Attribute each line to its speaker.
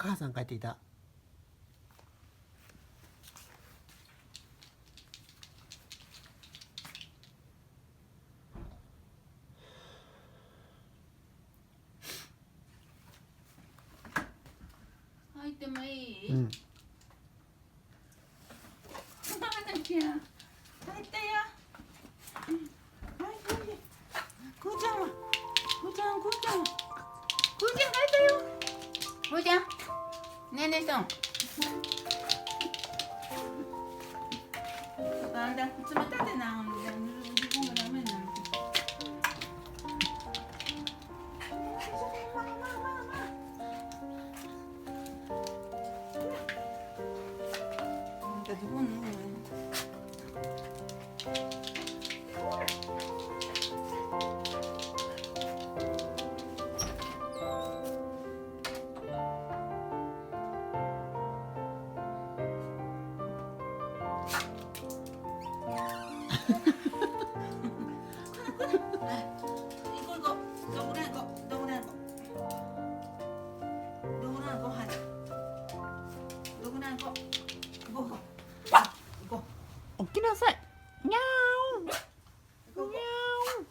Speaker 1: 母さん帰ってきた。
Speaker 2: 入ってもいい？
Speaker 1: うん。
Speaker 2: 花ちゃん、入ったよ。はい、くーちゃんは、くーちゃん入ったよ。くーちゃん、ねえねえさん。あんた冷たてな、自分がダメなの。あんたどこにいるの？
Speaker 1: 起きなさい。にゃーん。にゃーん。